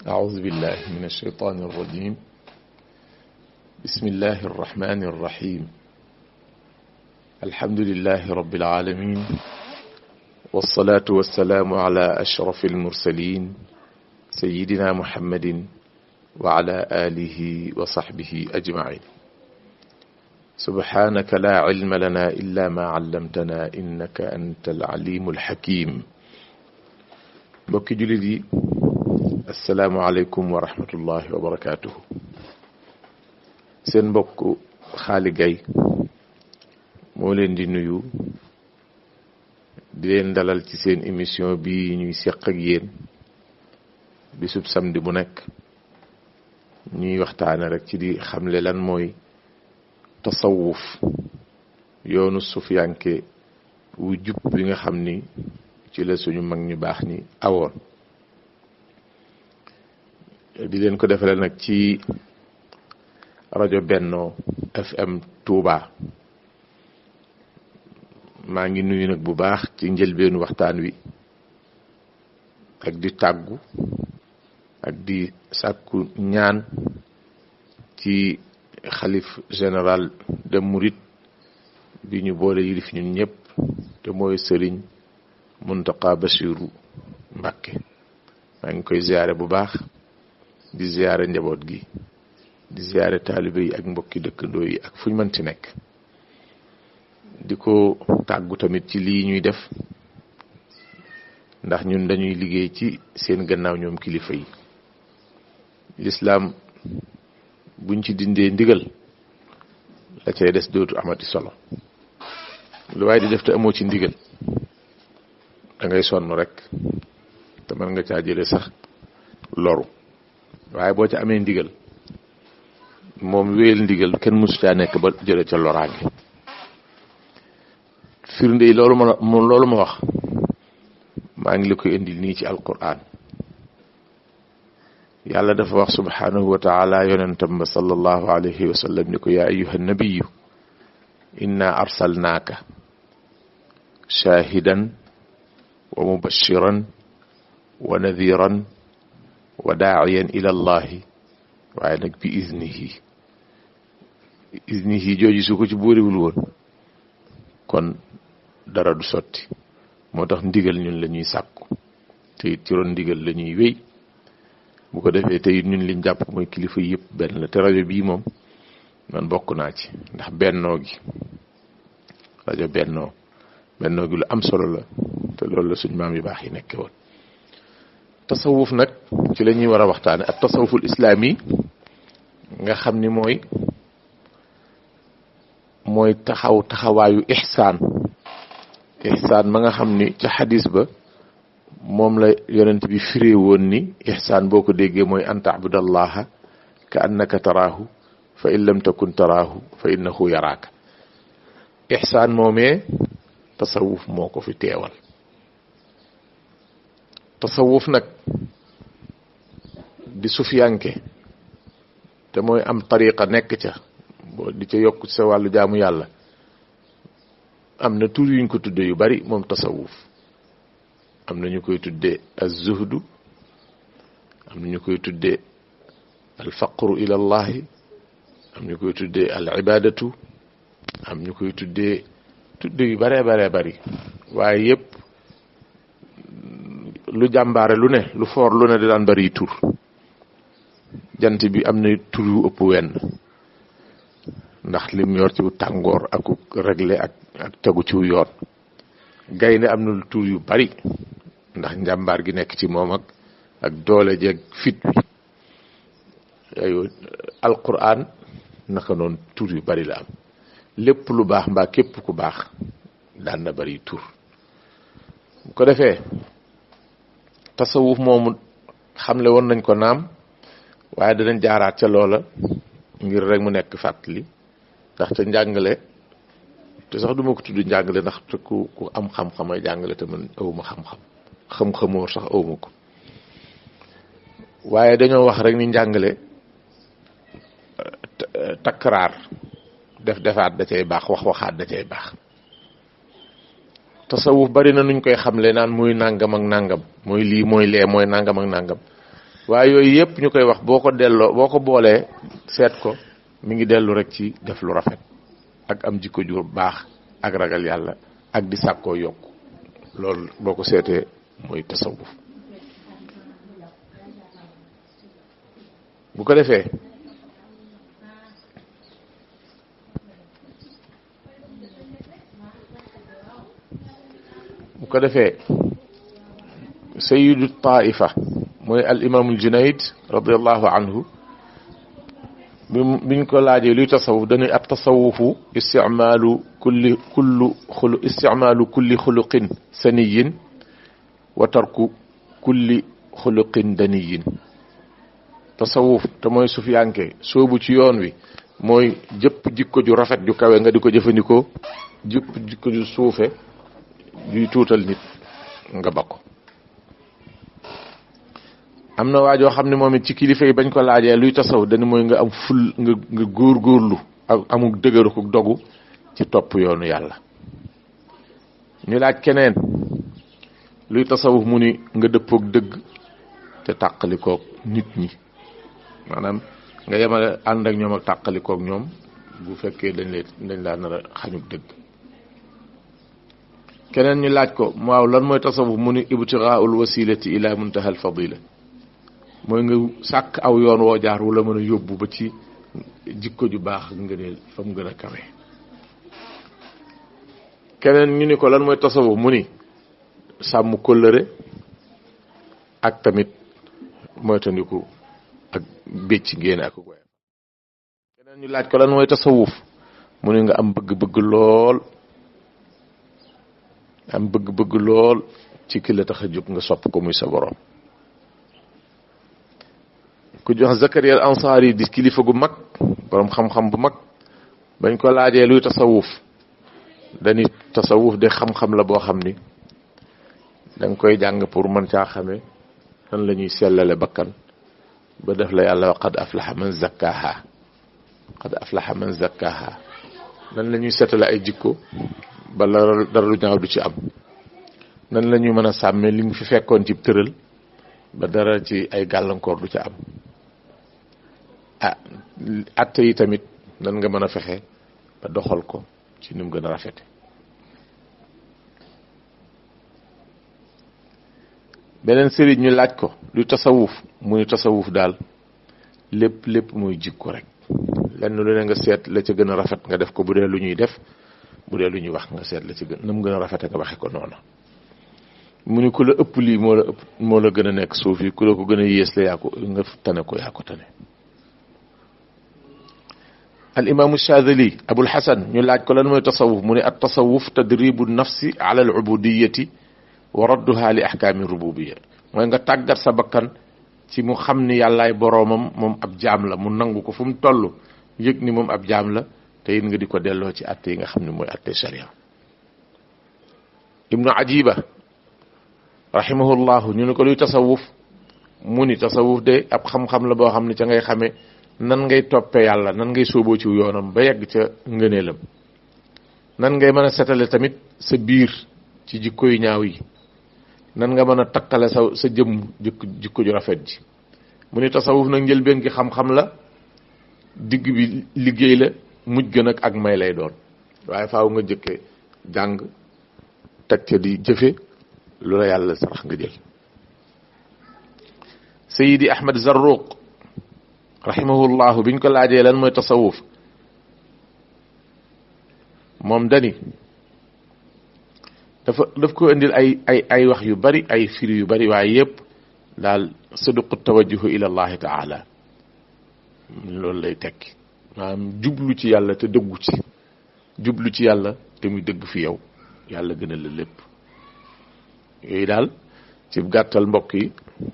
أعوذ بالله من الشيطان الرجيم. بسم الله الرحمن الرحيم. الحمد لله رب العالمين، والصلاة والسلام على أشرف المرسلين سيدنا محمد وعلى آله وصحبه أجمعين. سبحانك لا علم لنا إلا ما علمتنا إنك أنت العليم الحكيم. بوكي جلدي، السلام عليكم ورحمة الله وبركاته. سين بوك خالي جاي مولين دي نيو di leen dalal ci seen émission bi ñuy seq ak yéen bisub samedi bu nekk ñuy waxtaane rek ci di xamle lan mooy tasawuf, yoonu sufiyanke wu jub bi nga xam ni ci la suñu mag ñu baax ñi awoon. di leen ko defale nag ci rajo Benno FM Touba. maa ngi nuyu nag bu baax ci njëlbeenu waxtaan wi ak di tàggu ak di sàkku ñaan ci xalif général de Mouride bi ñu boole yilif ñun ñëpp te mooy sëriñ Muntaqa Basiru Mbàkke. maa ngi koy ziyaare bu baax, di ziyaare njaboot gi, di ziyaare taalibe yi ak mbokki dëkkandoo yi ak fuñ mënti nekk. di ko tàggu tamit ci lii ñuy def ndax ñun dañuy liggéey ci seen gannaaw ñoom kilifa yi. lislaam buñ ci dindee ndigal la cay des dootu amati solo. lu waaye di def te amoo ci ndigal da ngay sonn rek te mën nga caa jële sax loru. waaye boo ca amee ndigal moom wéyal ndigal kenn mësu caa nekk ba jële ca loraange. firnde yi loolu ma wax maa ngi la koy indil nii ci alquran. yàlla dafa wax subhanahu wa taala yonentam ba sallallahu alayhi wa sallam ni ko yaa ayuha nabiyu inna arsalnaaka shahidan wa mubashiran wa nadiran wa daa'iyan ila allahi waaye nag bi iznihi jooju su ko ci booriwul woon kon dara du sotti. moo tax ndigal ñun la ñuy sàkku te it ci ron ndigal la ñuy wéy. bu ko defee te it ñun liñ jàpp mooy kilifa yëpp benn la. te rajo bii moom man bokk naa ci ndax bennoo gi rajo bennoo gi lu am solo la te loolu la suñ maam yu baax yi nekke woon. tasawuf nag ci la ñuy war a waxtaane ak tasawuful islaami nga xam ni mooy taxawaayu ihsaan ma nga xam ni ca xadis ba moom la yonent bi firee woon ni ihsaan boo ko déggee mooy an ta'budallaha ka annaka taraahu fa in lam takun taraahu fa innahu yaraaka. ihsaan moomee tasawuf moo ko fi teewal. tasawuf nag di sufiyanke te mooy am tariqa nekk ca boo di ca yokk sa wàllu jaamu yàlla. am na tur yuñ ko tudde yu bari moom tasawuf. am na ñu koy tudde az-zuhdu, am na ñu koy tudde al-faqru ila allahi, am ñu koy tudde al-ibadatu, am ñu koy tudde yu bare bari. waaye yépp lu jàmbaare lu ne, lu foor lu ne di daan bari tur. jant bi am na tur yu ëpp wenn ndax lim yor ci tàngoor ak réglé ak tegu ci yoon. gaynde am na lu tur yu bari ndax njàmbaar gi nekk ci moom ak doole jeeg fit bi. aywa alquran naka noonu tur yu bari la am. lépp lu baax mbaa képp ku baax daan na bari tur. bu ko defee tasawuf moomu xamle woon nañ ko naam, waaye danañ jaaraat ca loola ngir rek mu nekk fàttali. ndax ca njàngale te sax duma ko tudd njàngale ndax te ku am xam-xam ay jàngale te man awuma xam-xamoo sax awuma ko. waaye dañoo wax rek ni njàngale takraar defaat da cay baax, waxaat da cay baax. tasawuf bari na nuñ koy xamle naan mooy nangam ak nangam, mooy lii mooy lee mooy nangam ak nangam. waaye yooyu yëpp ñu koy wax boo ko delloo boo ko boolee seet ko mi ngi dellu rek ci def lu rafet ak am jikko ju baax ak ragal yàlla ak di sàkkoo yokk loolu boo ko seetee mooy tasawuf bu ko defee sayyidu taifa mooy al imaamul junayd radiallahu anhu biñ ko laajee luy tasawuf dañuy at tasawufu isticmaalu kulli xuluqin saniyin wa tarku kulli xuluqin daniyin tasawuf te mooy sufiyanke soobu ci yoon wi mooy jëpp jikko ju rafet ju kawe nga di ko jëfandikoo jëpp jikko ju suufe juy tuutal nit nga bakko am na waajoo xam ne moom it ci kilifa yi bañ ko laajee luy tasawuf dañu mooy nga am ful nga góorgóorlu ak amuk dëgëru ko dogu ci topp yoonu yàlla ñu laaj keneen luy tasawuf mu ni nga dëppook dëgg te tàqalikook nit ñi maanaam nga yemale ànd ak ñoom ak tàqalikook ñoom bu fekkee dañ laa nar a xañuk dëgg keneen ñu laaj ko waaw lan mooy tasawuf mu ni ibtiraa'ul wasilati ila muntaha al fadila mooy nga sàkk aw yoon woo jaar wu la mën a yóbbu ba ci jikko ju baax ngëneel fa mu gën a kawe keneen ñu ni ko lan mooy tasawuf mu ni sàmm kóllëre ak tamit moytandiku ak bécc ngéene ak goyam keneen ñu laaj ko lan mooy tasawuf mu ni nga am bëgg-bëgg lool ci ki la tax a jóg nga sopp ko muy sa borom ku jox Zakaria al Ansari di kilifa gu mag borom xam-xam bu mag bañ ko laajee luy tasawuf dañuy tasawuf de xam-xam la boo xam ni danga koy jàng pour mën caa xame nan la ñuy sellale bakkan ba def la yàlla qad aflaha man zakkaha nan la ñuy setale ay jikko ba dara lu ñaaw du ci am nan la ñuy mën a sàmmee li nga fi fekkoon ci tëral ba dara ci ay gàllankoor du ci am atte yi tamit nan nga mën a fexe ba doxal ko ci ni mu gën a rafete beneen sëriñ ñu laaj ko lu tasawuf muy tasawuf daal lépp muy jikko rek lenn lu ne nga seet la ca gën a rafet nga def ko bu dee lu ñuy def bu dee lu ñuy wax nga seet la ca gën na mu gën a rafete nga waxe ko noonu mu ni ku la ëpp lii moo la gën a nekk suuf yi ku la ko gën a yées la yaa ko nga tane ko yaa ko tane al imaamu Shaadili Abul Hasan ñu laaj ko lan mooy tasawuf mu ne at tasawuf tadribu nafsi ala al ubudiyati wa radduha li ahkaami rububiyya mooy nga tàggat sa bakkan ci mu xam ni yàllaay boroomam moom ab jaam la mu nangu ko fu mu toll yëg ni moom ab jaam la te it nga di ko delloo ci atte yi nga xam ne mooy atte sharia ibnu ajiba rahimahullahu ñu ne ko luy tasawuf mu ni tasawuf de ab xam-xam la boo xam ne ca ngay xamee nan ngay toppee yàlla nan ngay sóoboo ci yoonam ba yegg ca ngëneelam nan ngay mën a setale tamit sa biir ci jikko yu ñaaw yi nan nga mën a takkale sa jëmm jikko ju rafet ji mu ni tasawuf nag njëlbeen gi xam-xam la digg bi liggéey la mujj gën ak may lay doon waaye faaw nga jëkke jàng teg ca di jëfe lu la yàlla sarax nga jël Sayyidi Ahmad Zarruq rahimahullahu biñ ko laajee lan mooy tasawuf moom dani daf ko indil ay wax yu bari ay firi yu bari waaye yépp daal saduqu tawajjuhu ila allahi taala loolu lay tekki maanaam jublu ci yàlla te dëggu ci jublu ci yàlla te muy dëgg fi yow yàlla gën a la lépp yooyu daal ci gàttal mbokk yi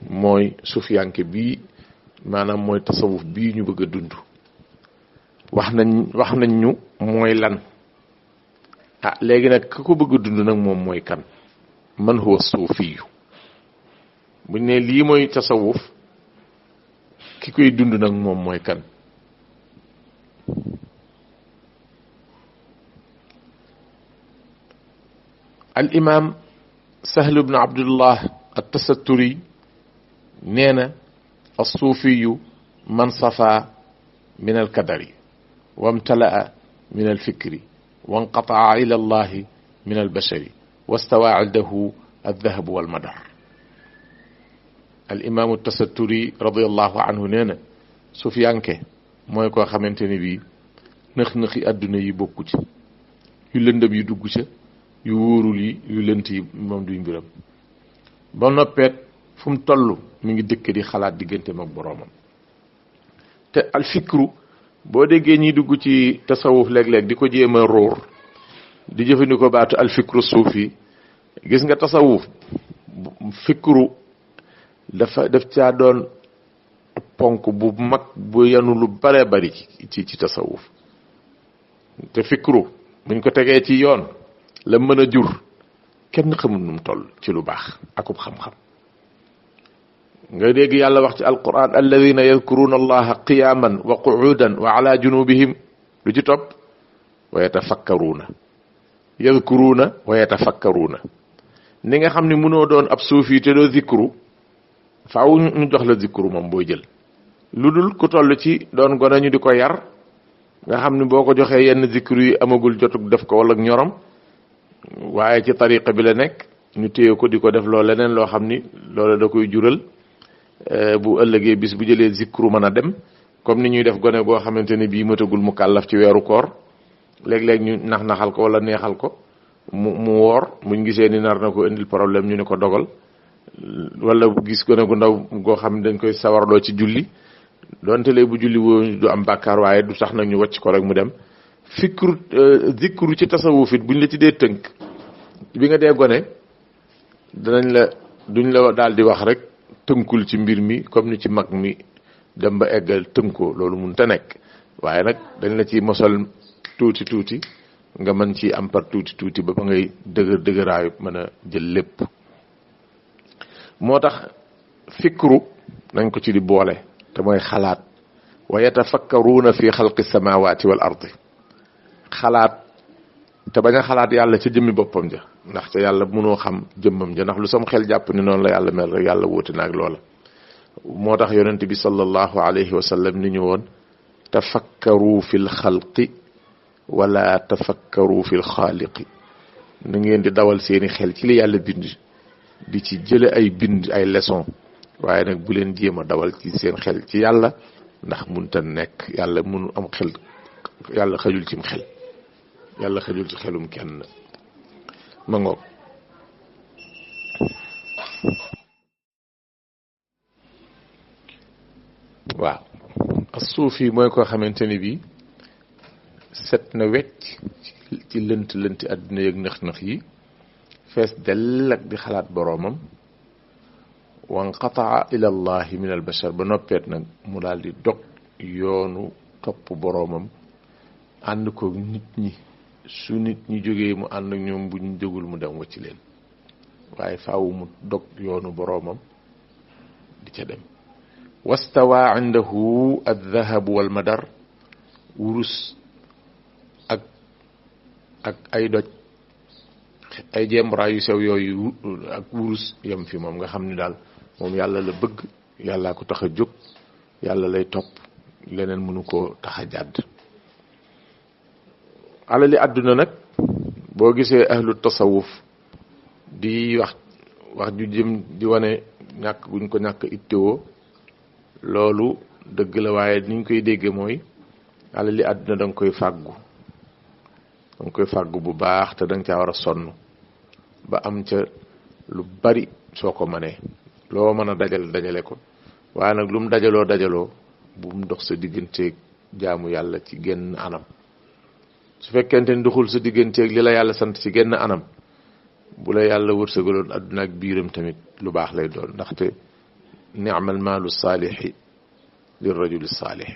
mooy sufiyanke bii maanaam mooy tasawuf bii ñu bëgg a dund wax nañ ñu mooy lan léegi nag ka ko bëgg a dund nag moom mooy kan man huwa suufiyu buñ ne lii mooy tasawuf ki koy dund nag moom mooy kan al imam Sahl ibn Abdullah at-Tasatturi nee na الصوفي من صفى من الكدر وامتلأ من الفكر وانقطع إلى الله من البشر واستوى عنده الذهب والمدر. الإمام التستري رضي الله عنه نينا سفيانke mooy koo xamante ni bii nëx-nëxi àdduna yi bokku ci yu lëndëm yi dugg ca yu wóorul yi yu lënt yi moom duy mbiram ba noppeet fu mu toll mi ngi dëkk di xalaat digganteem ak boroomam. te alfikru boo déggee ñiy dugg ci tasawuf léeg-léeg di ko jéem a róor di jëfandikoo baatu alfikru suufi gis nga tasawuf fikru daf caa doon ponk bu mag bu yanu lu bare bari ci tasawuf. te fikru buñ ko tegee ci yoon la mën a jur kenn xamul nu mu toll ci lu baax akub xam-xam. nga dégg yàlla wax ci alquran alladina yadkuruna allaha qiyaman wa qu'udan wa ala junubihim lu ci topp wa yatafakkaruuna yadkuruuna wa yatafakkaruuna. ni nga xam ne mënoo doon ab suufi te doo zikru faaw ñu jox la zikru moom booy jël lu dul ku toll ci doon gone ñu di ko yar nga xam ne boo ko joxee yenn zikru yi amagul jotug def ko wala ñorom waaye ci tariqa bi la nekk ñu téye ko di ko def loo leneen loo xam ni loola da koy jural bu ëllëgee bis bu jëlee zikru mën a dem comme ni ñuy def gone goo xamante ne bii matagul mu kàllaf ci weeru koor léeg-léeg ñu nax-naxal ko wala neexal ko mu woor buñ gisee ni nar na ko indil problème ñu ne ko dogal wala gis gone gu ndaw goo xam ne dañ koy sawarloo ci julli donte lay bu julli woo du am bàkkaar waaye du tax nag ñu wàcc ko rek mu dem. fikru zikru ci tasawuf it buñ la ci dee tënk bi nga dee gone duñ la daal di wax rek tënkul ci mbir mi comme ni ci mag mi dem ba eggal tënkoo loolu mun te nekk waaye nag dañ la ci mosal tuuti nga mën ci am par tuuti ba ngay dëgëraayu mën a jël lépp. moo tax fikru nañ ko ci di boole te mooy xalaat wa yatafakkaruuna fi xalqi samawati wal ardi xalaat te bañ a xalaat yàlla ca jëmmi boppam ja ndax ca yàlla mënoo xam jëmmam ja ndax lu sam xel jàpp ni noonu la yàlla mel rek yàlla wóote naag loola. moo tax yonent bi sallallahu alayhi wa sallam ni ñu woon tafakkaru fil xalqi wala tafakkaru fil xaaliqi na ngeen di dawal seeni xel ci li yàlla bind di ci jële ay bind ay leçon waaye nag bu leen jéem a dawal ci seen xel ci yàlla ndax munta nekk yàlla mënu am xel yàlla xajul cim xel yàlla xajul ci xelum kenn ma ngoog. waaw as-suufi mooy koo xamante ni bii set na wecc ci lënt àdduna yeeg nëx-nëx yi fees dell ak di xalaat boroomam wanqataa ila allahi min al bashar ba noppeet nag mu daal di dog yoonu topp boroomam ànd ko nit ñi su nit ñi jógee mu ànd ak ñoom bu ñu jógul mu dem wacci leen waaye faaw mu dog yoonu boroomam di ca dem. wastawa indahu aldahab walmadar wurus ak ay doj ay jembra yu sew yooyu ak wurus yem fi moom nga xam ni daal moom yàlla la bëgg yàllaa ko tax a jóg yàlla lay topp leneen mënu koo tax a jàdd. alali àdduna nag boo gisee ahlu tasawuf di wax ju jëm di wane ñàkk buñ ko ñàkk ittewoo loolu dëgg la waaye niñ koy dégge mooy alali àdduna da nga koy fàggu bu baax te da nga caa war a sonn ba am ca lu bari soo ko mënee loo mën a dajale ko waaye nag lu mu dajaloo bu mu dox sa digganteeg jaamu yàlla ci genn anam. su fekkente ni doxul sa digganteeg li la yàlla sant ci genn anam bu la yàlla wërsëgaloon àdduna ak biiram tamit lu baax lay doon ndaxte ni'mal maalu saalixi li rajuli saalix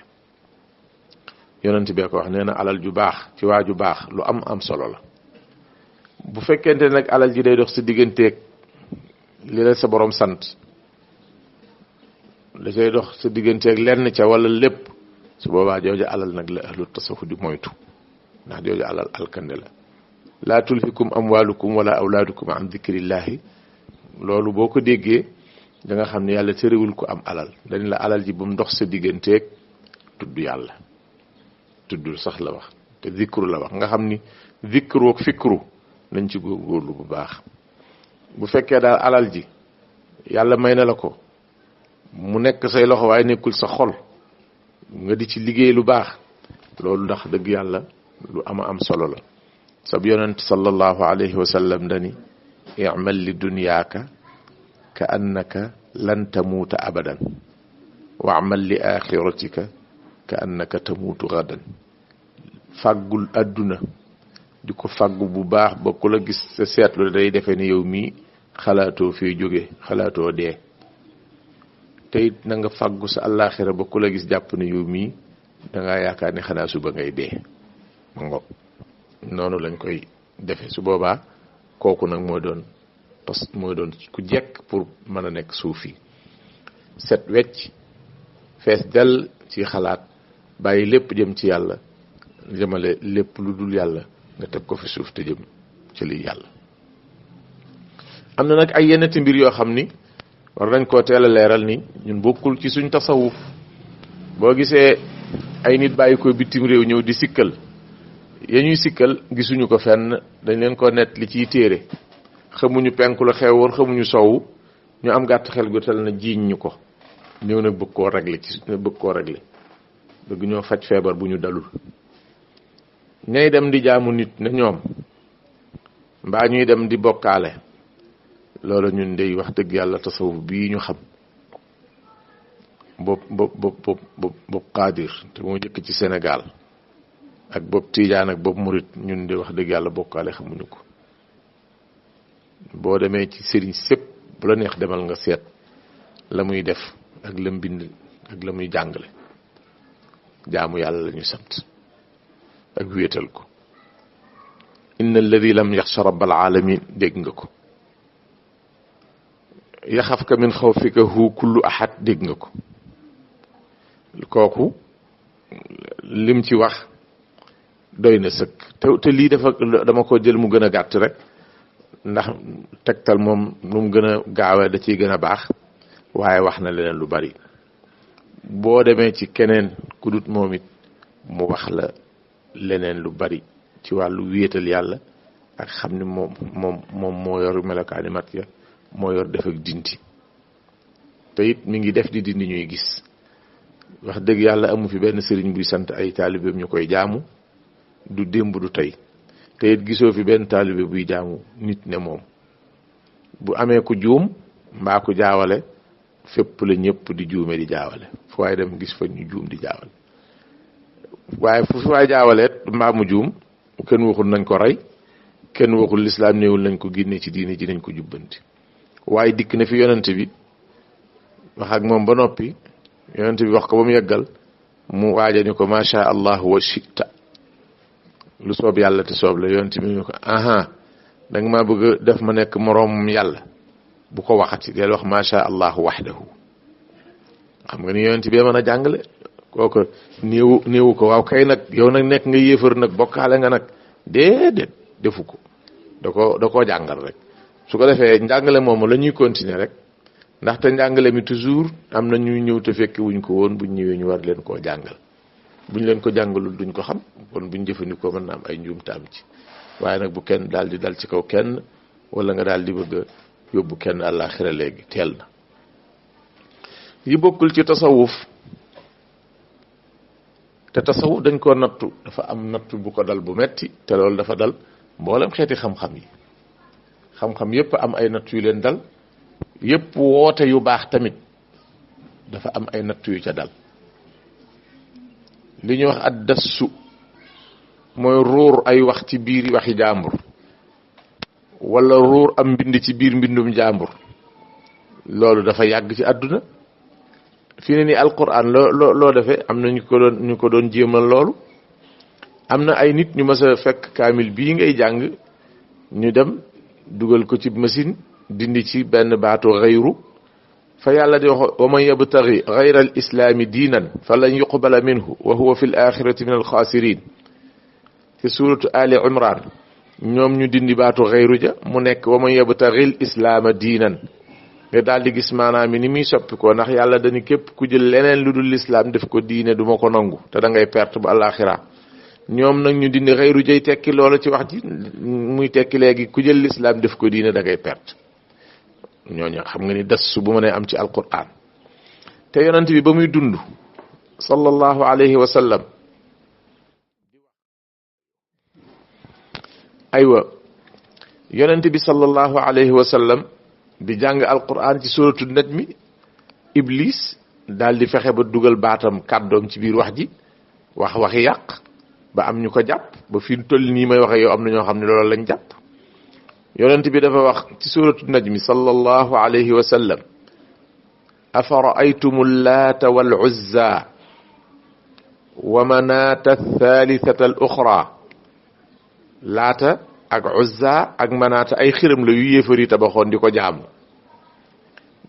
yonent bee ko wax nee na alal ju baax ci waa ju baax lu am solo la. bu fekkente nag alal ji day dox sa digganteeg li la sa borom sant da cay dox sa digganteeg lenn ca wala lépp su boobaa jooju alal nag la ahlu tasawuf di moytu ndax jooju alal alkande la. laa tulhikum amwaalukum wala awlaadukum an dikrillahi loolu boo ko déggee da nga xam ne yàlla terewul ko am alal dañ la alal ji bu mu dox sa digganteeg tudd yàlla tuddul sax la wax te zikru la wax nga xam ni zikru ak fikru nañ ci góorgóorlu bu baax bu fekkee daal alal ji yàlla may na la ko mu nekk say loxo waaye nekkul sa xol nga di ci liggéey lu baax loolu ndax dëgg yàlla lu ama am solo la sab yonent sallallahu alayhi wa sallam dani i'mal li dunyaaka ka annaka lan tamuuta abadan wa'mal li axiratika ka annaka tamuutu gadan fàggul àdduna di ko fàggu bu baax ba ku la gis sa seetlu day defe ne yow mii xalaatoo fee jóge xalaatoo dee te it na nga fàggu sa àllaaxira ba ku la gis jàpp ne yow mii dangaa yaakaar ne xanaa suba ngay dee ma ngoog noonu lañ koy defe su boobaa kooku nag mooy doon ku jekk pour mën a nekk suufi set wecc fees dell ci xalaat bàyyi lépp jëm ci yàlla jëmale lépp lu dul yàlla nga teg ko fi suuf te jëm ci li yàlla am na nag ay yeneti mbir yoo xam ni war nañ koo teel a leeral ni ñun bokkul ci suñ tasawuf boo gisee ay nit bàyyi ko bitim réew ñëw di sikkal ya ñuy sikkal gisuñu ko fenn dañ leen ko net li ciy téere xamuñu penku la xew woon xamuñu sowu ñu am gàtt xel gu tel na jiiñ ñu ko ñëw nag bëgg koo régler bëgg ñoo faj feebar bu ñu dalul ñay dem di jaamu nit ne ñoom mbaa ñuy dem di bokkaale loolu ñun dey wax dëgg yàlla tasawuf bii ñu xam bopp Qaadir te moo jëkk ci Sénégal ak bopp Tiijaan ak bopp Murit ñun de wax dëgg yàlla bokkaale xamuñu ko boo demee ci sëriñ sépp bu la neex demal nga seet la muy def ak la mbind ak la muy jàngale jaamu yàlla la ñu sant ak wéetal ko inna alladi lam yaxsha rabbal alamin dégg nga ko yaxafka min xawfika hu kullu ahad dégg nga ko kooku lim ci wax doy na sëkk te lii dama ko jël mu gën a gàtt rek ndax tegtal moom nu mu gën a gaawee da ciy gën a baax waaye wax na leneen lu bari boo demee ci keneen ku dut moom it mu wax la leneen lu bari ci wàllu wéetal yàlla ak xam ni moom moo yor melokaani mat ya moo yor def ak dindi te it mi ngi def di dindi ñuy gis wax dëgg yàlla amu fi benn sëriñ buy sant ay taalibeem ñu koy jaamu du démb du tey te it gisoo fi benn taalibe buy jaamu nit ne moom bu amee ku juum mbaa ku jaawale fépp la ñëpp di juume di jaawale fu waaye dem gis fa ñu juum di jaawale waaye fu waay jaawaleet mbaa mu juum kenn waxul nañ ko rey kenn waxul lislaam néewul nañ ko génne ci diine ji nañ ko jubbanti waaye dikk na fi yonent bi wax ak moom ba noppi yonent bi wax ko ba mu yeggal mu waaja ni ko macha allah wa shita lu soob yàlla te soob la yonent bi ni ko aha danga maa bëgg def ma nekk moroom yàlla bu ko waxati del wax macha allah wahdahu xam nga ni yonent bi mën a jàngale kooku néewu ko waaw kay nag yow nag nekk nga yéefar nag bokkaale nga nag déedéet defu ko da koo jàngal rek su ko defee njàngale moomu la ñuy continuer rek ndaxte njàngale mi toujours am na ñuy ñëw te fekk wuñ ko woon buñ ñëwee ñu war leen koo jàngal buñ leen ko jàngalul duñ ko xam kon buñ jëfandikoo mën na am ay njuumte am ci waaye nag bu kenn daal di dal ci kaw kenn wala nga daal di bëgg a yóbbu kenn àllaaxira léegi teel na yi bokkul ci tasawuf te tasawuf dañ koo nattu dafa am nattu bu ko dal bu metti te loolu dafa dal mboolem xeeti xam-xam yi xam-xam yépp am ay nattu yu leen dal yépp woote yu baax tamit dafa am ay nattu yu ca dal li ñuy wax ad dassu mooy ruur ay wax ci biir waxi jàmbur wala ruur am mbind ci biir mbindum jàmbur loolu dafa yàgg ci àdduna fi ne ni alquran loo defee am na ñu ko doon jéemal loolu am na ay nit ñu mës a fekk kaamil bii ngay jàng ñu dem dugal ko ci machine dindi ci benn baatu xayru fa yàlla di wax wa man yabtaghi ghayra al islaami diinan falan yuqbala minhu wa huwa fi l axirati min al xaasirin ci suratu ali imran ñoom ñu dindi baatu xayru ja mu nekk wa man yabtaghi al islaama diinan nga daal di gis maanaam ni muy soppi ko ndax yàlla dañu képp ku jël leneen lu dul lislaam def ko diine du ma ko nangu te da ngay perte ba àllaaxira ñoom nag ñu dindi xëyru jëy tekki loola ci wax ji muy tekki léegi ku jël lislaam def ko diine da ngay perte ñooñu xam nga ni das su bu mënee am ci alquran te yonent bi ba muy dund sallallahu alayhi wa sallam aywa yonent bi sallallahu alayhi wa sallam di jàng alquran ci suratu najmi iblis daal di fexe ba dugal baatam kàddoom ci biir wax ji waxi yàq ba am ñu ko jàpp ba fi mu toll nii may waxe yow am na ñoo xam ne loolu lañ jàpp yonent bi dafa wax ci suratu najmi sallallahu alayhi wa sallam afara'aytum allaata wal uzza wa manaata thalithata al uxra laata ak uzza ak manaata ay xiram la yu yéefari tabaxoon di ko jaamu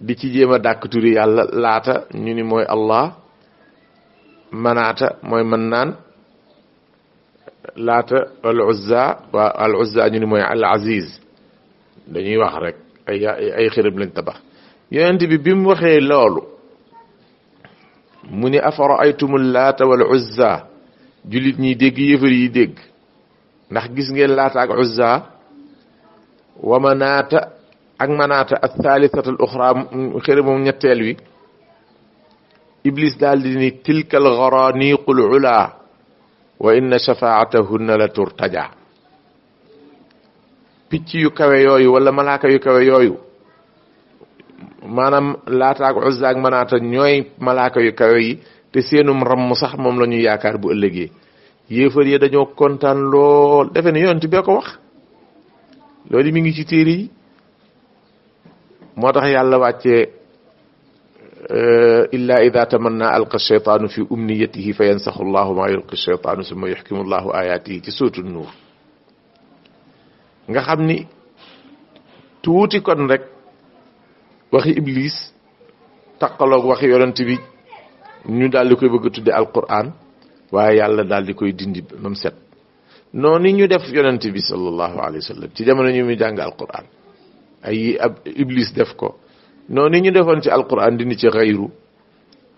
di ci jéem a dàkk turi yàlla laata ñu ni mooy allah manaata mooy mën naan laata al uzza waa al uzza ñu ni mooy al aziz dañuy wax rek ay xiram lañ tabax yonent bi mu waxee loolu mu ni afara'aytum laata wal uzza jullit ñi dégg yéefar yi dégg ndax gis ngeen laata ak uzza wa manaata ak manaata ak thalithata al uxra xëre moom ñetteel wi iblis daal di ni tilka al garaniqul ula wa inna shafaatahunna la turtaja picc yu kawe yooyu wala malaaka yu kawe yooyu maanaam laata ak uzza ak manaata ñooy malaaka yu kawe yi te seenum ramm sax moom la ñu yaakaar bu ëllëgee yéefar yi dañoo kontaan lool defe ne yonent bee ko wax loolu mi ngi ci téere yi moo tax yàlla wàccee illa ida tamanna alqa shaytaanu fi umniyatihi fa yansaxu llahu ma yulqi shaytaanu summa yuxkimu llahu ayatihi ci sootu nuur nga xam ni tuuti kon rek waxi iblis taqaloog waxi yonent bi ñu daal di koy bëgg a tudde alquran waaye yàlla daal di koy dindi mam set noonu ñu def yonent bi sallallahu alayhi wa sallam ci jamono ñu muy jàng alquran ay ab iblis def ko noonu ñu defoon ci alquran dindi ci xayru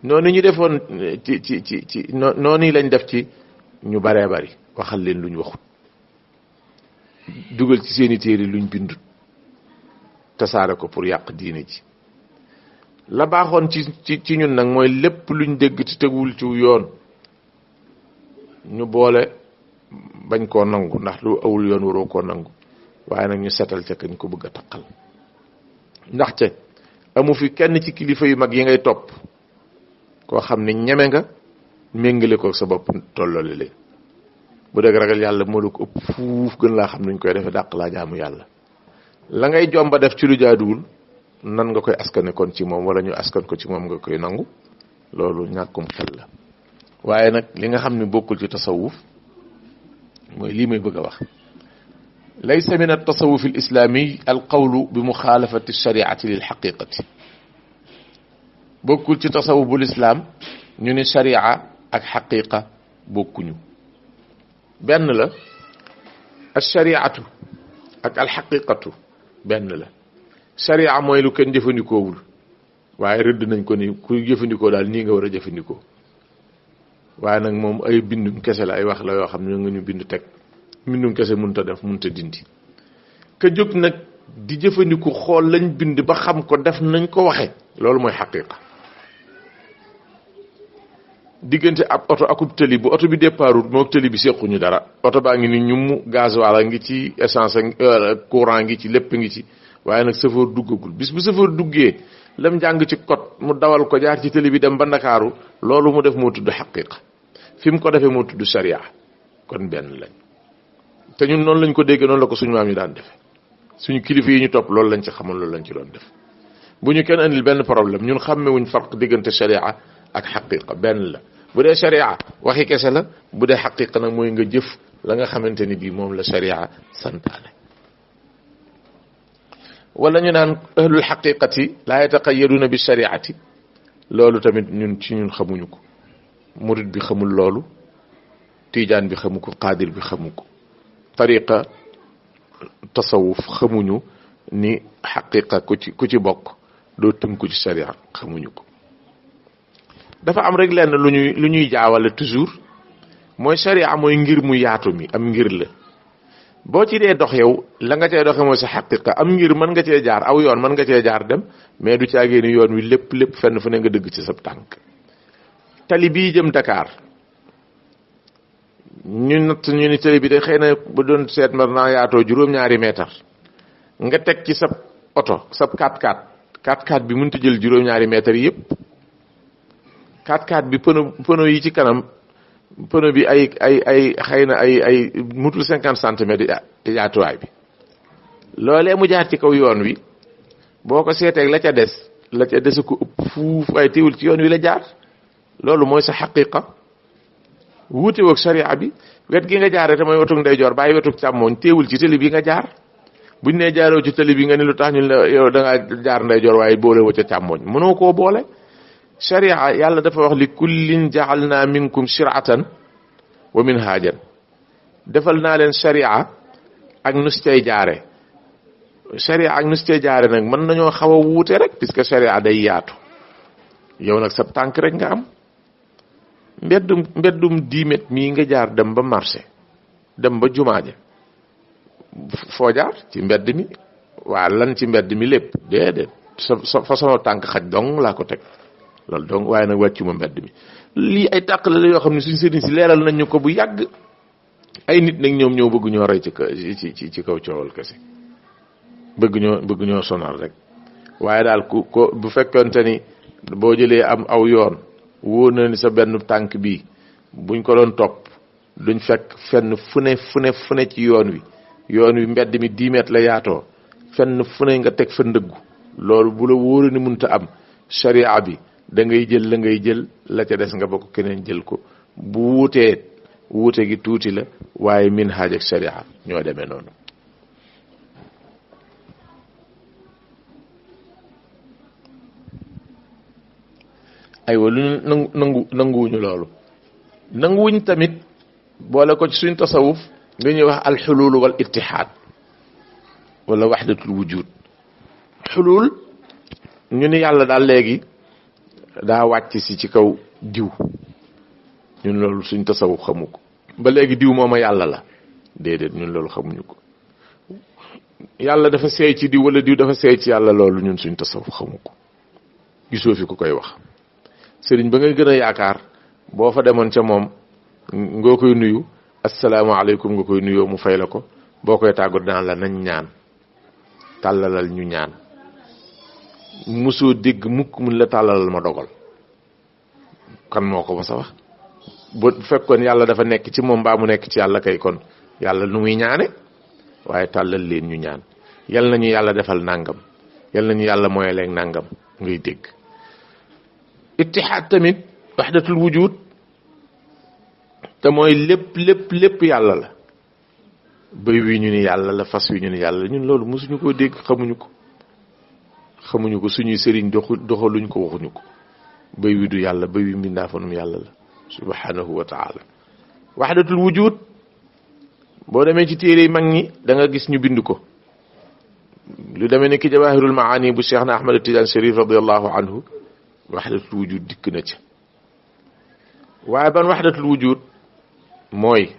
noonu ñu defoon ci noonu lañ def ci ñu baree bari waxal leen luñ waxut dugal ci seeni téere luñ bindut tasaare ko pour yàq diine ji la baaxoon ci ñun nag mooy lépp luñ dégg te tegul ci yoon ñu boole bañ koo nangu ndax lu awul yoon waroo koo nangu waaye nag ñu setal ca kañ ko bëgg a taqal ndaxte amu fi kenn ci kilifa yu mag yi ngay topp koo xam ne ñeme nga méngale ko sa bopp tolloole leen bu dëgg ragal yàlla moo la ko ëpp fuuf gën laa xam nuñ koy defee dàq laa jaamu yàlla la ngay jomba def ci lu jaaduwul nan nga koy askane kon ci moom wala ñu askan ko ci moom nga koy nangu loolu ñàkkum xel la waaye nag li nga xam ne bokkul ci tasawuf mooy lii may bëgg a wax laysa min at-tasawuf al-islami al-qawlu bi muxaalafati ash-shari'ati lil haqiqati bokkul ci tasawuf bu lislaam ñu ne sharia ak xaqiqa bokkuñu benn la ash-shari'atu ak al-haqiqatu benn la sharia mooy lu kenn jëfandikoowul waaye rëdd nañ ko ni ku jëfandikoo daal nii nga war a jëfandikoo waaye nag moom ay bindum kese la ay wax la yoo xam ne nga ñu bind teg bindum kese mënut a def mënut a dindi ka jóg nag di jëfandiku xool lañ bind ba xam ko def nañ ko waxe loolu mooy xaqiqa diggante ab oto akub tëli bu oto bi départul moo tëli bi sequñu dara oto baa ngi ni ñum gasoil a ngi ci essence courant ngi ci lépp ngi ci waaye nag chauffeur duggagul bis bu chauffeur duggee lam jàng ci code mu dawal ko jaar ci tëli bi dem ba Ndakaaru loolu mu def moo tudd xaqiqa fi mu ko defee moo tudd sharia kon benn lañ te ñun noonu lañ ko dégg noonu la ko suñu maam yi daan defe suñu kilifa yi ñu topp loolu lañ ci xamoon loolu lañ ci doon def bu ñu kenn andil benn problème ñun xàmmewuñ farq diggante sharia ak xaqiqa benn la bu dee sharia waxi kese la bu dee xaqiqa nag mooy nga jëf la nga xamante ni bii moom la sharia santaane wala ñu naan ahlul xaqiqati laa yataqayyaduna bi shariati loolu tamit ñun ci ñun xamuñu ko murid bi xamul loolu tijaan bi xamu ko qaadir bi xamu ko tariqa tasawuf xamuñu ni xaqiqa ku ci bokk doo tënku ci sharia xamuñu ko. dafa am rek lenn lu ñuy jaawale toujours mooy sharia mooy ngir mu yaatu mi am ngir la boo ci dee dox yow la nga cee doxe mooy sa xaqiqa am ngir mën nga cee jaar aw yoon mën nga cee jaar dem mais du caagee ni yoon wi lépp fenn fu ne nga dëgg ci sa tànk. tali bii jëm Dakar ñu natt ñu ni tali bi de xëy na ba doon seet mar naa yaatoo juróom-ñaari meetar nga teg ci sab oto sab 4x4 bi mënut a jël juróom-ñaari meetar yëpp 4x4 bi pneu yi ci kanam pneu bi ay xëy na ay mutul 50 centimètres yaatuwaay bi loolee mu jaar ci kaw yoon wi boo ko seeteeg la ca des ko ëpp fuuf waaye teewul ci yoon wi la jaar loolu mooy sa xaqiqa wuute woog sharia bi wet gi nga jaaree te mooy wetuk ndeyjoor bàyyi wetuk càmmooñ teewul ci tëli bi nga jaar buñ nee jaaroo ci tëli bi nga ni lu tax ñu la yow da ngaa jaar ndeyjoor waaye boole wa ca càmmooñ mënoo koo boole. sharia yàlla dafa wax li kullin ja'alna minkum shir'atan wa minhajan defal naa leen sharia ak nus cay jaare sharia ak nus cay jaare nag mën nañoo xaw a wuute rek puisque sharia day yaatu yow nag sab tànk rek nga am mbeddum 10 mètres mii nga jaar dem ba marché dem ba jumaaja foo jaar ci mbedd mi waa lan ci mbedd mi lépp déedéet sa façon tànk xaj dong laa ko teg loolu donc waaye nag wàccuma mbedd mi lii ay tàq la yoo xam ne suñ sëriñ si leeral nañ ñu ko bu yàgg ay nit nag ñoom ñoo bëgg ñoo rey ci kaw coowal kese bëgg ñoo sonal rek waaye daal ko bu fekkonte ni boo jëlee am aw yoon wóor na ni sa benn tànk bi buñ ko doon topp duñ fekk fenn fu ne ci yoon wi mbedd mi 10 mètres la yaatoo fenn fu ne nga teg fa ndëggu loolu bu la wóor ni mënta am sharia bi da ngay jël la ngay jël la ca des nga bokk keneen jël ko bu wuute gi tuuti la waaye minhaj ak sharia ñoo demee noonu. aywa lu nanguwuñu loolu nanguwuñ tamit boole ko ci suñ tasawuf nga ñuy wax alxulul wal ittihaad wala waxdatul wujud xulul ñu ni yàlla daal léegi daa wàcc si ci kaw diw ñun loolu suñ tasawuf xamu ko ba léegi diw mooma yàlla la déedéet ñun loolu xamuñu ko yàlla dafa seey ci diw wala diw dafa seey ci yàlla loolu ñun suñ tasawuf xamu ko gisoo fi ku koy wax sëriñ ba ngay gën a yaakaar boo fa demoon ca moom ngoo koy nuyu asalaamaaleykum nga koy nuyoo mu fay la ko boo koy tàggu daan la nañ ñaan tàllalal ñu ñaan mosoo dégg mukk mun la tàllalal ma dogal kan moo ko mos a wax bu fekkoon yàlla dafa nekk ci moom mbaa mu nekk ci yàlla kay kon yàlla nu muy ñaane waaye tàllal leen ñu ñaan yal nañu yàlla defal nangam yal nañu yàlla mooy leen nangam ngay dégg. ittihaad tamit wahdatul wujud te mooy lépp yàlla la bëy wi ñu ni yàlla la fas wi ñu ni yàlla la ñun loolu mosuñu koo dégg xamuñu ko suñuy sëriñ doxaluñ ko waxuñu ko bëy wi du yàlla bëy wi mbindaafanum yàlla la subhanahu wa taala. wahdatul wujud boo demee ci téere mag ñi da nga gis ñu bind ko lu demee ni ki jawahirul maani bu cheikh na ahmad tidiane sharif radiallahu anhu wahdatul wujud dikk na ci waaye ban wahdatul wujud mooy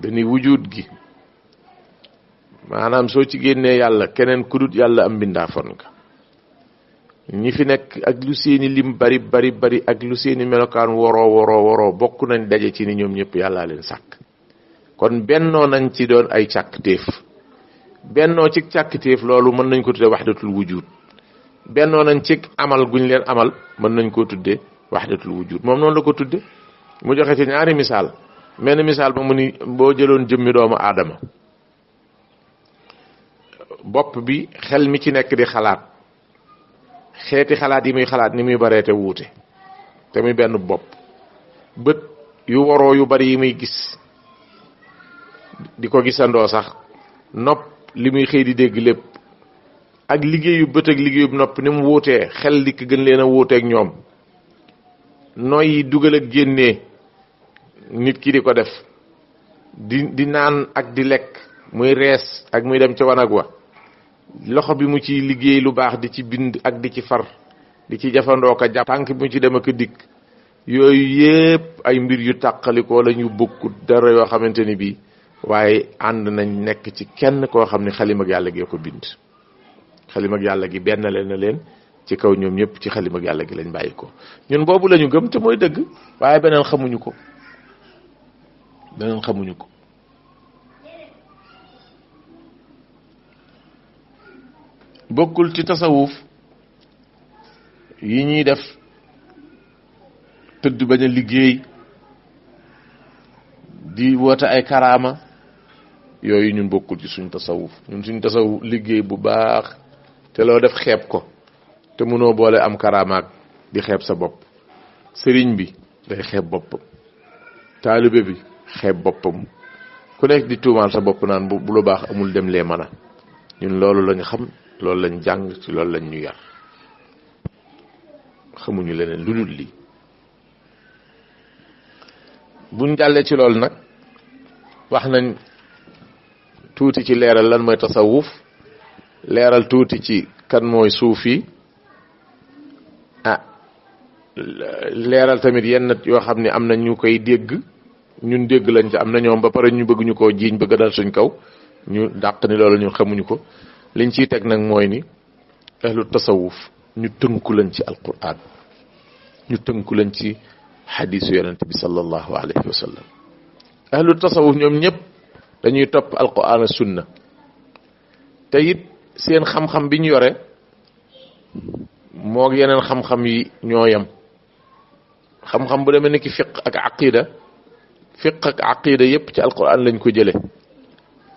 dañuy wujud gi maanaam soo ci génnee yàlla keneen ku dut yàlla am mbindaafoon nga ñi fi nekk ak lu seeni lim bari ak lu seeni melokaan woroo bokk nañ daje ci ni ñoom ñëpp yàllaa leen sàkk kon bennoo nañ ci doon ay càkkutéef bennoo ci càkkutéef loolu mën nañ ko tudde wahdatul wujud bennoo nañ ci amal guñ leen amal mën nañ koo tudde wahdatul wujud moom noonu la ko tudde mu joxe ci ñaari misaal menn misaal ba mu ni boo jëloon jëmmi doomu aadama bopp bi xel mi ci nekk di xalaat xeeti xalaat yi muy xalaat ni muy baree te wuute te muy benn bopp bët yu waroo yu bari yi muy gis di ko gisandoo sax nopp li muy xëy di dégg lépp ak liggéeyu bët ak liggéeyu nopp ni mu wuutee xel di ko gën leen a wuuteeg ñoom nooy dugal ak génnee nit ki di ko def di naan ak di lekk muy rees ak muy dem ca wanag wa loxo bi mu ci liggéey lu baax di ci bind ak di ci far di ci jafandoo ko jàpp tànk bi mu ci dem ak dikk yooyu yépp ay mbir yu tàqalikoo la ñu bokkut dara yoo xamante ni bii waaye ànd nañ nekk ci kenn koo xam ne xalim ak yàlla gi ko bind xalim ak yàlla gi benn leen na leen ci kaw ñoom ñëpp ci xalim ak yàlla gi lañ bàyyi ko ñun boobu lañu gëm te mooy dëgg waaye beneen xamuñu ko bokkul ci tasawuf yi ñuy def tëdd bañ a liggéey di woote ay karaama yooyu ñun bokkul ci suñ tasawuf ñun suñ tasawuf liggéey bu baax te loo def xeeb ko te mënoo boole am karaamaak di xeeb sa bopp sëriñ bi day xeeb boppam taalibe bi xeeb boppam ku nekk di tuumaal sa bopp naan bu lu baax amul dem lee mën a ñun loolu lañ xam loolu lañ jàng ci loolu lañ ñu yar xamuñu leneen lu dul lii buñ jàllee ci loolu nag wax nañ tuuti ci leeral lan mooy tasawuf leeral tuuti ci kan mooy suufi leeral tamit yenn yoo xam ne am na ñu koy dégg ñun dégg lañ ci am na ñoom ba pare ñu bëgg ñu koo jiiñ bëgg dal suñ kaw ñu dàq ni loolu ñun xamuñu ko liñ ciy teg nag mooy ni ahlu tasawuf ñu tënku lañ ci alquran ñu tënku lañ ci xadiisu yonente bi sallallahu alayhi wa sallam ahlu tasawuf ñoom ñëpp dañuy topp alquran ak sunna te it seen xam-xam bi ñu yore moog yeneen xam-xam yi ñoo yem xam-xam bu demee ni ki fiq ak aqida yépp ci alquran lañ ko jële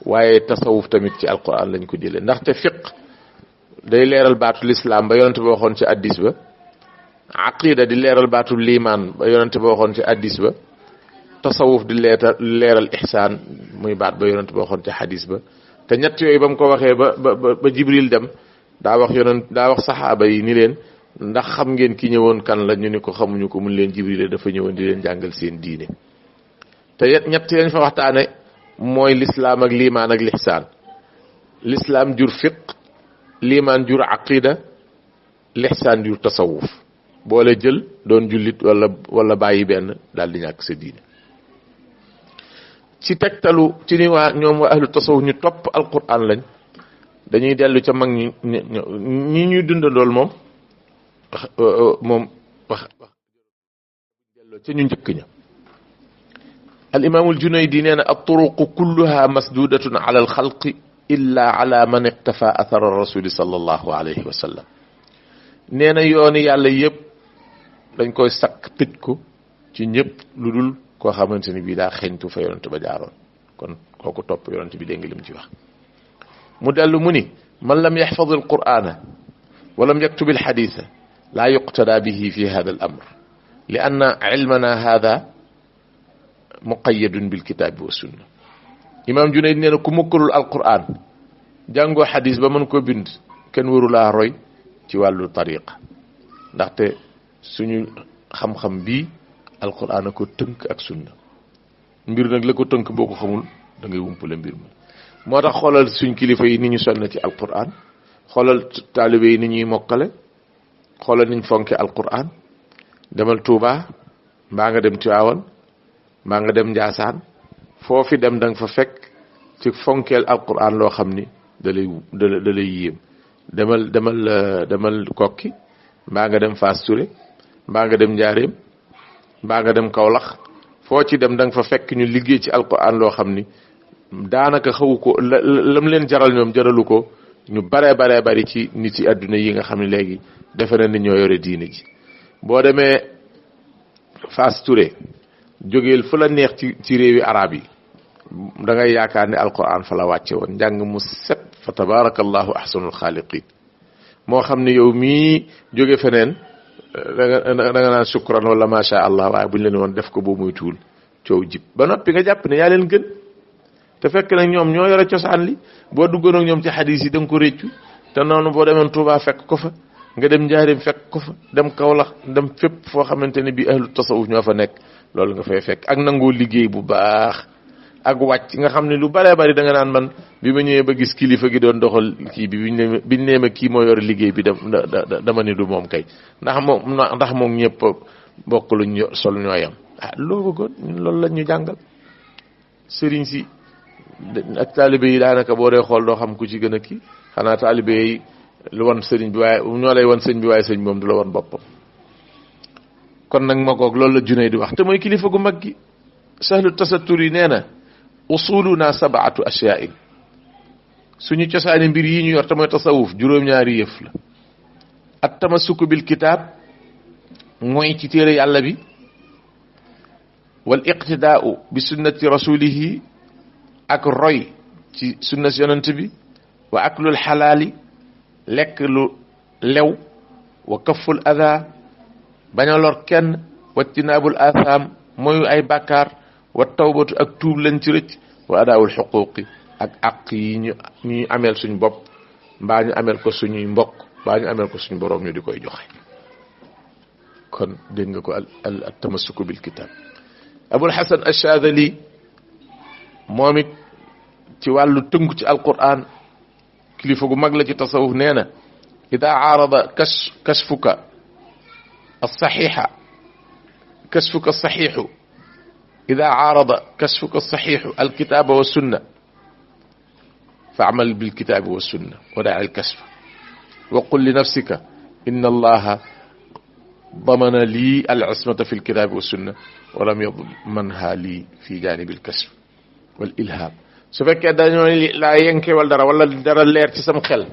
waaye tasawuf tamit ci alquran lañ ko jële ndaxte fiq day leeral baatu lislaam ba yonente ba waxoon ci addis ba aqida di leeral baatu liimaan ba yonente ba waxoon ci addis ba tasawuf di leeral ihsaan muy baat ba yonente ba waxoon ci hadis ba te ñett yooyu ba mu ko waxee ba jibril dem daa wax saxaaba yi ni leen ndax xam ngeen ki ñëwoon kan la ñu ni ko xamuñu ko mun leen jibril dafa ñëwoon di leen jàngal seen diine te ñett yañ fa waxtaane mooy lislaam ak liimaan ak lihsaan lislaam jur fiq liimaan jur aqida lihsaan jur tasawuf boole jël doon jullit wala bàyyi benn daal di ñàkk sa diine ci tegtalu ci ni ñoom waa ahlu tasawuf ñu topp alquran lañ dañuy dellu ca mag ñi ñuy dundandool moom wax delloo ca ñu njëkk ña al imaamul junaydi nee na at-turuqu kulluha masdudatun ala al-xalqi illa ala man iqtafa athara rasuli sallallahu alayhi wa sallam nee na yooni yàlla yëpp dañ koy sakk tëj ko ci ñëpp lu dul koo xamante ni bii daa xeñtu fa yonent ba jaaroon kon kooku topp yonent bi dégg nga lim ci wax mu dellu mu ni man lam yaxfad alqur'ana wa lam yaktub alxaditha laa yuqtada bihi fi hada al amr li anna ilmana hada muqayyadun bilkitabi wa sunna imam Junayd nee na ku mokkalul alquran jàngoo xadis ba mën koo bind kenn waru laa roy ci wàllu tariqa ndaxte suñu xam-xam bii alquran a ko tënk ak sunna mbir nag la ko tënk boo ko xamul da ngay wumpale mbir ma moo tax xoolal suñ kilifa yi ni ñu sonn ci alquran xoolal taalibe yi ni ñuy mokkale xoolal niñ fonke alquran demal Touba mbaa nga dem Tiwaawan mbaa nga dem Njaasaan foofi dem da nga fa fekk ci fonkeel alquran loo xam ni da lay yéem demal Kokki mbaa nga dem Fass Touré mbaa nga dem Njaareem mbaa nga dem Kaolack foo ci dem da nga fa fekk ñu liggéey ci alquran loo xam ni daanaka xawu ko lam leen jaral ñoom jaralu ko ñu baree bari ci nit yi àdduna yi nga xam ne léegi defe na ni ñoo yore diine ji boo demee Fass Touré jógeel fu la neex ci réewi arab yi da ngay yaakaar ne alquran fa la wàcce woon njàng mu set fa tabarakallahu ahsanul xaaliqin moo xam ne yow mii jóge feneen da nga naan shukran wala macha allah waaye buñ leen woon def ko boo muy tuul coow jib ba noppi nga jàpp ne yaa leen gën te fekk nag ñoom ñoo yore cosaan li boo duggoon ak ñoom ci xadis yi da nga ko réccu te noonu boo demoon Touba fekk ko fa nga dem Njaaréem fekk ko fa dem Kaolack dem fépp foo xamante ne bii ahlu tasawuf ñoo fa nekk loolu nga fay fekk ak nangoo liggéey bu baax ak wàcc nga xam ne lu bare bari da nga naan man bi ma ñëwee ba gis kilifa gi doon doxal kii bi biñ nee ma kii moo yor liggéey bi dama ni du moom kay ndax moom ñëpp bokk luñ sol ñooyam loo bëggoon ñun loolu la ñu jàngal. sëriñ si ak taalibe yi daanaka boo dee xool doo xam ku ci gën a kii xanaa taalibe yi lu wan sëriñ bi waaye ñoo lay wan sëñ bi waaye sëñ moom du la wan boppam. kon nag ma goog loolu la Junayd di wax te mooy kilifa gu mag gi. Sahlu Tasatturi nee na usuluna sab'atu ashya'in suñu cosaani mbir yi ñu yor te mooy tasawuf juróom-ñaari yëf la. at tamassuku bil kitaab mooy ci téere yàlla bi. wal iqtidaa'u bi sunnati rasulihi ak roy ci sunna si yonent bi. wa aklul xalaali lekk lu lew. wa kafful adaa bañ a lor kenn. wajtinaabul atham mooy ay bàkkaar. wa tawbatu ak tuub lañ ci rëcc. wa adaawul xuquuqi ak àq yi ñu ameel suñ bopp mbaa ñu ameel ko suñuy mbokk mbaa ñu ameel ko suñ boroom ñu di koy joxe. kon dégg nga ko al tamassuku bil kitab. Abul Hasan Ash-Shadhili moom it ci wàllu tënku ci alquran kilifa gu mag la ci tasawuf nee na ida aarada kashfuka as-saxiixa kashfuka as-saxiixu ida aarada kashfuka as-saxiixu alkitaaba wa sunna fa'mal bil kitaabi wa sunna wa da'i al-kashfa wa qul li nafsika inna allaha damana lii al-ismata fi al-kitaabi wa sunna wa lam yadmanha lii fi jaanibi al-kashf wal ilham. su fekkee dañoo laa yenkewal dara wala dara leer ci sam xel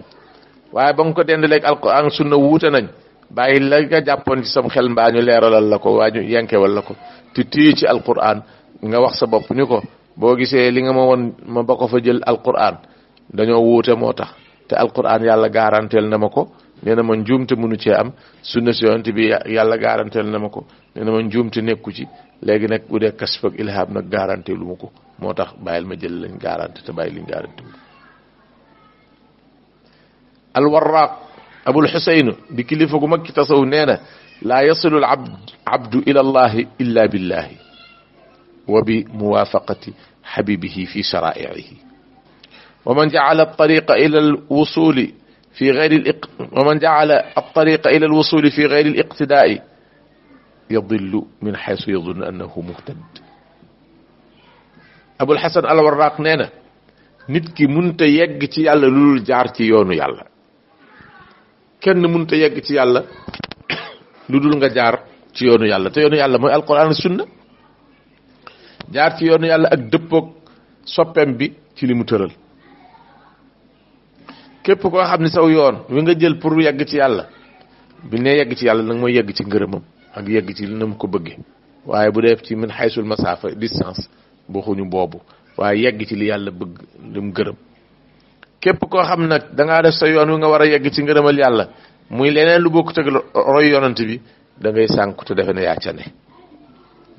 waaye ba nga ko dendaleeg alquran sunna wuute nañ bàyyi la nga jàppoon ci sam xel mbaa ñu leeralal la ko waa ñu yenkewal la ko te téye ci alquran nga wax sa bopp ni ko boo gisee li nga ma woon ma ba ko fa jël alquran dañoo wuute moo tax te alquran yàlla garanteel na ma ko nee na ma njuumte mënu cee am sunna si yonent bi yàlla garanteel na ma ko nee na ma njuumte nekku ci léegi nag bu dee kasf ak ilham nag garanté lu ma ko moo tax bàyyil ma jël lañ garanté te bàyyi liñ garanté mu alwarraq abul xusayn di kilifa gu mag ci tasaw nee na laa yasilu al abdu ila allahi illa billahi wa bi muwafaqati habibihi fi shara'ihi wa man ja'ala at-tariqa ila al-wusuli fi ghayri wa man ja'ala at-tariqa ila al-wusuli fi ghayri al-iqtida'i yadillu min haythu yadhunnu annahu muhtad. Abul Hasan al-Warraq nee na nit ki mënta yegg ci yàlla lu dul jaar ci yoonu yàlla kenn mënta yegg ci yàlla lu dul nga jaar ci yoonu yàlla te yoonu yàlla mooy alquran sunna jaar ci yoonu yàlla ak dëppoog soppeem bi ci li mu tëral. képp koo xam ne saw yoon wi nga jël pour yegg ci yàlla bi ne yegg ci yàlla nag mooy yegg ci ngërëmam ak yegg ci na mu ko bëggee waaye bu def ci min haysul masafa distance waxuñu boobu waaye yegg ci li yàlla bëgg lim gërëm. képp koo xam nag da ngaa def sa yoon wi nga war a yegg ci ngërëmal yàlla muy leneen lu bokk teg roy yonent bi da ngay sànku te defe ne yaa ca ne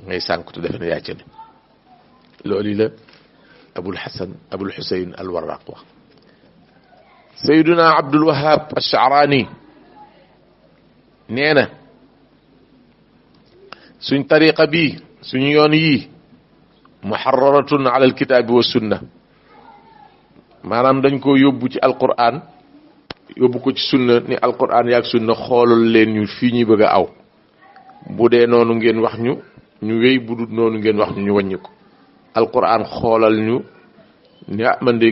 ngay sànku te defe ne yaa ca ne loolu la Abul Husayn al-Warraq wax. Sayyiduna Abdul Wahhab ash-Sha'rani nee na suñ tariqa bii suñu yoon yii muharraratun ala alkitaabi wa sunna maanaam dañ ko yóbbu ci alquran yóbbu ko ci sunna ni alquran yaag sunna xoolal leen ñu fii ñuy bëgg a aw bu dee noonu ngeen wax ñu wéy bu dul noonu ngeen wax ñu wàññi ko. alquran xoolal ñu ni man de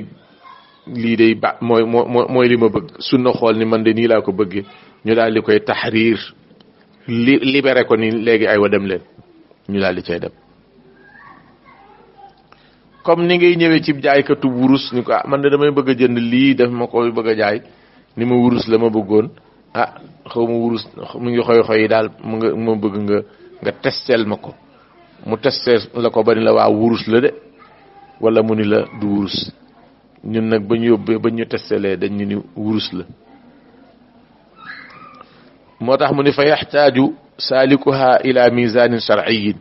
lii day ba mooy li ma bëgg sunna xool ni man de nii laa ko bëggee ñu daal di koy taxriir libéré ko ni léegi ay wa dem leen ñu daal di cay dem. comme ni ngay ñëwee ci jaaykatu wurus ni ko man de damay bëgg a jënd lii daf ma koy bëgg a jaay ni ma wurus la ma bëggoon xaw ma wurus mu ngi xoy yi daal ma bëgg nga testeel ma ko mu testeel la ko ba ni la waa wurus la de wala mu ni la du wurus ñun nag ba ñu yóbbee ba ñu testelee dañ ñu ni wurus la. moo tax mu ni fa yaxtaaju saalikuha ila mizanin shar'iyyin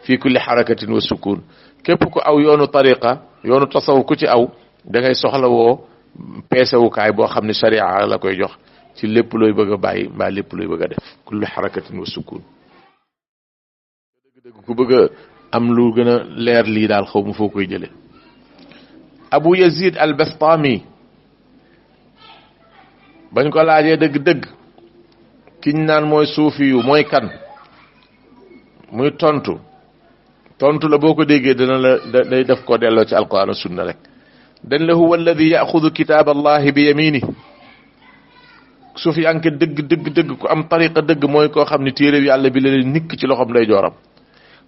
fi kulli harakatin wa sukun képp ku aw yoonu tariqa yoonu tasawuf ku ci aw da ngay soxla woo peesewukaay boo xam ne sharia la koy jox ci lépp looy bëgg a bàyyi mbaa lépp looy bëgg a def kullu harakatin wa sukun. dëgg-dëgg ku bëgg a am lu gën a leer lii daal xaw ma foo koy jëlee Abu Yazid al-Bastami bañ ko laajee dëgg-dëgg kiñ naan mooy suufi yu mooy kan muy tontu la boo ko déggee dana la day def ko delloo ci alquran sunna rek dañ la huwa alladi yaxudu kitaab allahi bi yamini suufiyanke dëgg ku am tariqa dëgg mooy koo xam ne téere bi yàlla bi la leen nikk ci loxoom lay jooram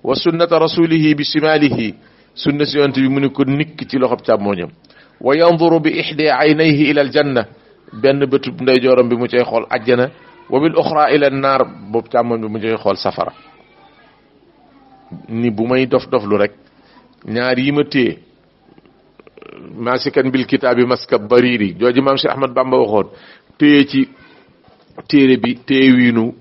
wa sunnata rasulihi bi shimalihi sunna si yonent bi mu ni ko nikk ci loxob càmmooñam wa yanduru bi ihdi aynayhi ila aljanna benn bëtub nday jooram bi mu cay xool ajjana wa bil uxra ila naar boobu càmmooñ bi mu cay xool safara ni bu may dof lu rek ñaar yi ma téye masikan bil kitaabi maska bariri jooju maam Cheikh Ahmad Bamba waxoon téye ci téere bi téye wiinu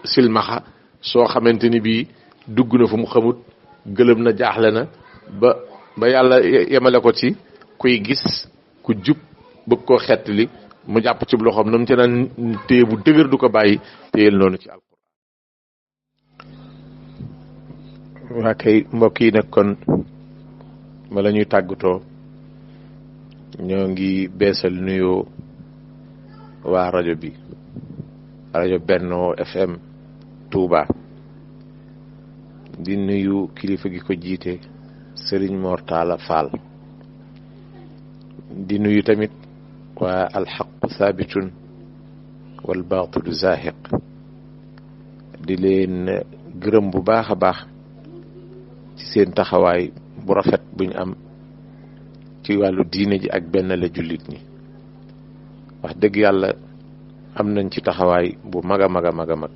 silmaxa soo xamante ni bii dugg na fu mu xamut gëlëm na jaaxle na ba yàlla yemale ko ci kuy gis ku jub bëgg koo xettali mu jàpp ci loxoom na mu ci naan téye bu dëgër du ko bàyyi téyel noonu ci alquran. waa kay mbokk yi nag kon bala ñuy tàggatoo ñoo ngi beesal nuyoo waa rajo bi rajo Benno FM Touba di nuyu kilifa gi ko jiite Serigne Mor Talla Fall di nuyu tamit waa alxaqu saabitun wal baatilu zaahiq di leen gërëm bu baax a baax ci seen taxawaay bu rafet buñ am ci wàllu diine ji ak benn la jullit ñi wax dëgg yàlla am nañ ci taxawaay bu mag a mag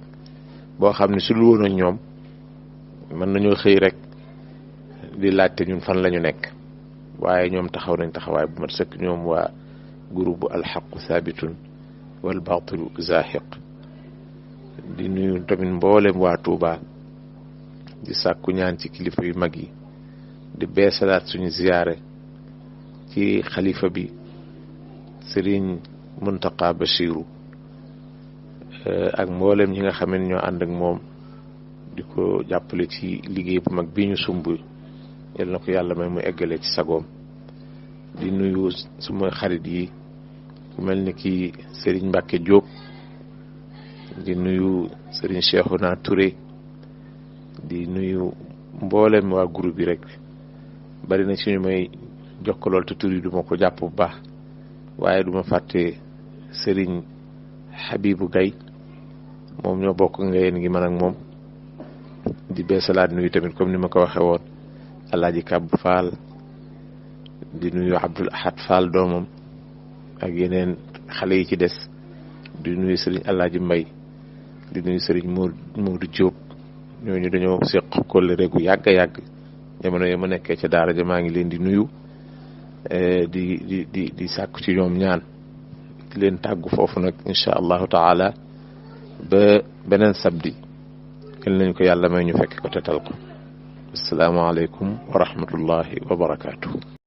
boo xam ne su lu woon ak ñoom mën nañoo xëy rek di laajte ñun fan lañu nekk waaye ñoom taxaw nañ taxawaay bu mat sëkk ñoom waa groupe bu alxaqu saabitun wal baatilu zaahiq di nuyu tamit mboolem waa Touba di sàkku ñaan ci kilifa yu mag yi di beesalaat suñu ziyaare ci xalifa bi Serigne Muntaqa Bachiru ak mboolem ñi nga xam ne ñoo ànd ak moom di ko jàppale ci liggéey bu mag bi ñu sumb yal na ko yàlla may mu eggale ci sagoom di nuyu suma xarit yi ku mel ni ki Serigne Mbacke Diop di nuyu Serigne Cheikhouna Touré di nuyu mboolem waa groupe bi rek bari na ci ñu may jokkalool te tur yi duma ko jàpp bu baax waaye duma fàtte Serigne Habibou Gaye moom ñoo bokk ngayeen ngi man ak moom di beesalaat nuyu tamit comme ni ma ko waxee woon Alaaji Kab Fall di nuyu Abdoul Ahad Fall doomam ak yeneen xale yi ci des di nuyu Serigne Alaaji Mbay di nuyu Serigne Modou Diop ñooñu dañoo seq kóllëre gu yàgg a yàgg jamono yi ma nekkee ca daara ja maa ngi leen di nuyu di sàkku ci ñoom ñaan di leen tàggu foofu nag incha allahu taala ba beneen sabdi kenn lañ ko yàlla may ñu fekk ko tetal ko asalaamaaleykum wa rahmatullahi wa barakaatu.